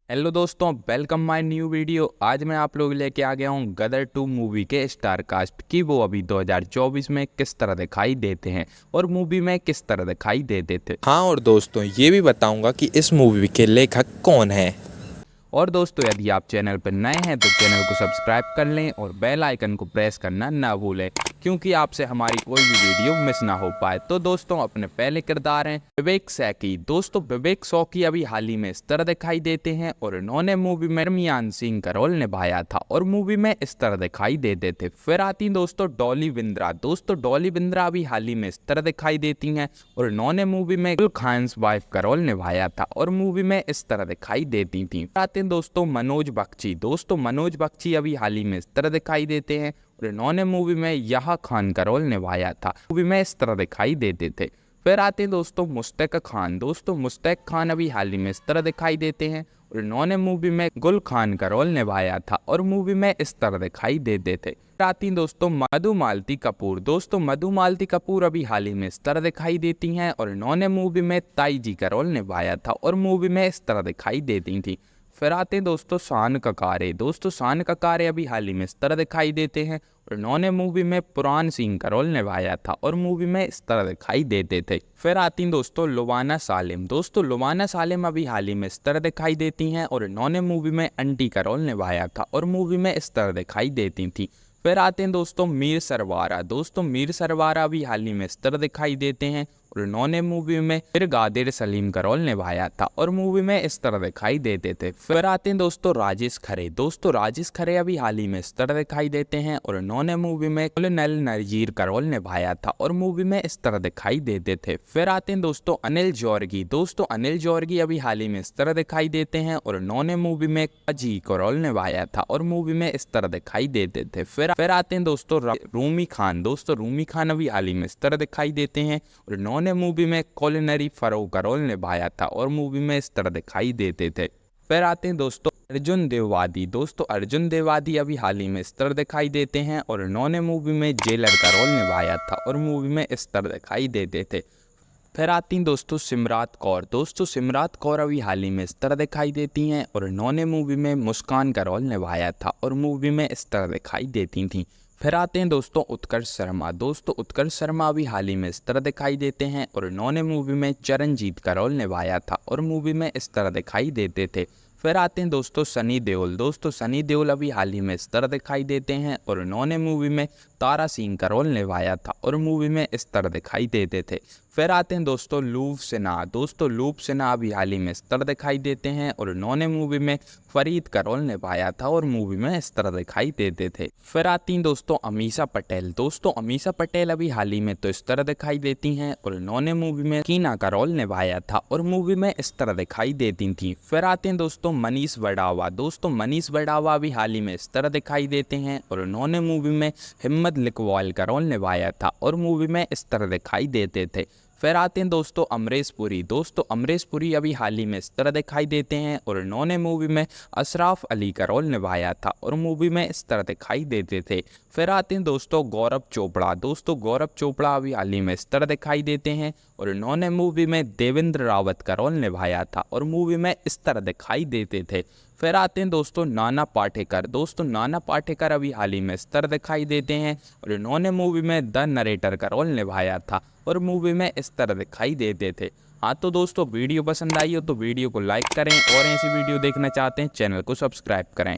Hello दोस्तों, welcome my new video. आज मैं आप लोग लेके आ गया हूँ गदर 2 मूवी के स्टार कास्ट की वो अभी 2024 में किस तरह दिखाई देते हैं और मूवी में किस तरह दिखाई देते थे। हाँ, और दोस्तों ये भी बताऊंगा कि इस मूवी के लेखक कौन है। और दोस्तों, यदि आप चैनल पर नए हैं तो चैनल को सब्सक्राइब कर लें और बेल आइकन को प्रेस करना ना भूलें, क्योंकि आपसे हमारी कोई भी वीडियो मिस ना हो पाए। तो दोस्तों, अपने पहले किरदार हैं विवेक सैकी। दोस्तों, विवेक सौकी अभी हाल ही में इस तरह दिखाई देते हैं और इन्होंने मूवी में दरमियान सिंह का रोल निभाया था और मूवी में इस तरह दिखाई देते थे। फिर आती दोस्तों डॉली बिंद्रा। दोस्तों, डॉली बिंद्रा अभी हाल ही में इस तरह दिखाई देती हैं और इन्होंने मूवी में गुल खान वाइफ का रोल निभाया था और मूवी में इस तरह दिखाई देती थी। आते हैं दोस्तों मनोज बख्शी। दोस्तों, मनोज बख्शी अभी हाल ही में इस तरह दिखाई देते हैं और इन्होंने मूवी में यहा खान का रोल निभाया था। मूवी में इस तरह दिखाई देते थे। फिर आते हैं दोस्तों मुश्ताक खान। दोस्तों, मुश्ताक खान अभी हाल ही में इस तरह दिखाई देते हैं और इन्होंने मूवी में गुल खान का रोल निभाया था और मूवी में इस तरह दिखाई देते थे। फिर आती हैं दोस्तों मधुमालती कपूर। दोस्तों, मधुमालती कपूर अभी हाल ही में इस तरह दिखाई देती हैं और इन्होंने मूवी में ताई जी का रोल निभाया था और मूवी में इस तरह दिखाई देती थी। फिर आते हैं दोस्तों शान ककारे। दोस्तों, शान ककारे अभी हाल ही में इस तरह दिखाई देते हैं और इन्होंने मूवी में पुरान सिंह का रोल निभाया था और मूवी में इस तरह दिखाई देते थे। फिर आती हैं दोस्तों लुबाना सालिम। दोस्तों, लुबाना सालिम अभी हाल ही में इस तरह दिखाई देती हैं और इन्होंने मूवी में आंटी का रोल निभाया था और मूवी में इस तरह दिखाई देती थी। फिर आते हैं दोस्तों मीर सरवारा। दोस्तों, मीर सरवारा अभी हाल ही में इस तरह दिखाई देते हैं और इन्होंने मूवी में फिर गादिर सलीम का रोल निभाया था और मूवी में इस तरह दिखाई देते थे। फिर आते हैं दोस्तों राजेश खरे। दोस्तों, राजेश खरे अभी हाल ही में इस तरह दिखाई देते हैं और इन्होंने मूवी में कुलनल नजीर का रोल निभाया था और मूवी में इस तरह दिखाई देते थे। फिर आते हैं दोस्तों अनिल जौहरगी। दोस्तों, अनिल जौहरगी अभी हाल ही में इस तरह दिखाई देते हैं और इन्होंने मूवी में अजी का रोल निभाया था और मूवी में इस तरह दिखाई देते थे। फिर आते हैं दोस्तों रूमी खान। दोस्तों, रूमी खान अभी हाल ही में इस तरह दिखाई देते हैं और इन्होंने मूवी में कुलिनरी फरोह का रोल निभाया था और मूवी में इस तरह दिखाई देते थे। फिर आते हैं दोस्तों अर्जुन देववादी। दोस्तों, अर्जुन देववादी अभी हाल ही में इस तरह दिखाई देते हैं और इन्होंने मूवी में जेलर का रोल निभाया था और मूवी में इस तरह दिखाई देते थे। फिर आती हैं दोस्तों सिमरात कौर। दोस्तों, सिमरात कौर अभी हाल ही में इस तरह दिखाई देती हैं और इन्होंने मूवी में मुस्कान का रोल निभाया था और मूवी में इस तरह दिखाई देती थी। फिर आते हैं दोस्तों उत्कर्ष शर्मा। दोस्तों, उत्कर्ष शर्मा अभी हाल ही में इस तरह दिखाई देते हैं और इन्होंने मूवी में चरणजीत का रोल निभाया था और मूवी में इस तरह दिखाई देते थे। फिर आते हैं दोस्तों सनी देओल। दोस्तों, सनी देओल अभी हाल ही में इस तरह दिखाई देते हैं और इन्होंने मूवी में तारा सिंह का रोल निभाया था और मूवी में इस तरह दिखाई देते थे। फिर आते हैं दोस्तों लूप सिन्हा। दोस्तों, लूप सिन्हा अभी हाल ही में इस तरह दिखाई देते हैं और इन्होंने मूवी में फरीद का रोल निभाया था और मूवी में इस तरह दिखाई देते थे। फिर आती हैं दोस्तों अमीषा पटेल। दोस्तों, अमीषा पटेल अभी हाल ही में तो इस तरह दिखाई देती हैं और इन्होंने मूवी में कीना का रोल निभाया था और मूवी में इस तरह दिखाई देती थी। फिर आते हैं दोस्तों मनीष वडावा। दोस्तों, मनीष वडावा अभी हाल ही में इस तरह दिखाई देते हैं और इन्होंने मूवी में हिम्मत लिकवाल का रोल निभाया था और मूवी में इस तरह दिखाई देते थे। फिर आते हैं दोस्तों अमरीश पुरी। दोस्तों, अमरीश पुरी अभी हाल ही में इस तरह दिखाई देते हैं और इन्होंने मूवी में अशराफ अली का रोल निभाया था और मूवी में इस तरह दिखाई देते थे। फिर आते हैं दोस्तों गौरव चोपड़ा। दोस्तों, गौरव चोपड़ा अभी हाल ही में इस तरह दिखाई देते हैं और इन्होंने मूवी में देवेंद्र रावत का रोल निभाया था और मूवी में इस तरह दिखाई देते थे। फिर आते हैं दोस्तों नाना पाटेकर। दोस्तों, नाना पाटेकर अभी हाल ही में इस तरह दिखाई देते हैं और इन्होंने मूवी में द नरेटर का रोल निभाया था और मूवी में इस तरह दिखाई देते थे। हाँ तो दोस्तों, वीडियो पसंद आई हो तो वीडियो को लाइक करें और ऐसी वीडियो देखना चाहते हैं चैनल को सब्सक्राइब करें।